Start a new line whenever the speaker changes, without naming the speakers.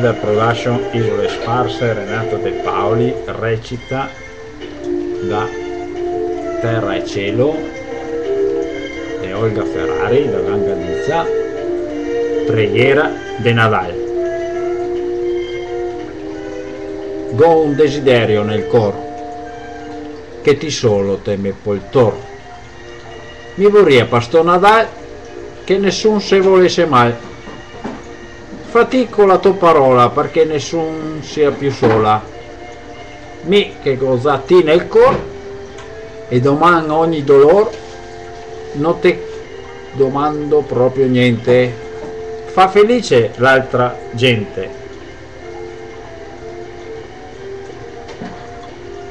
Feder Production, Isole Sparse, Renato De Paoli, recita da Terra e Cielo e Olga Ferrari da Gran Galizia, Preghiera de Nadal. Go un desiderio nel cor, che ti solo teme poltor. Mi vorria pastor Nadal, che nessun se volesse mal. Fatico la tua parola, perché nessun sia più sola. Mi che gozati nel cor, e domani ogni dolor, non te domando proprio niente. Fa felice l'altra gente.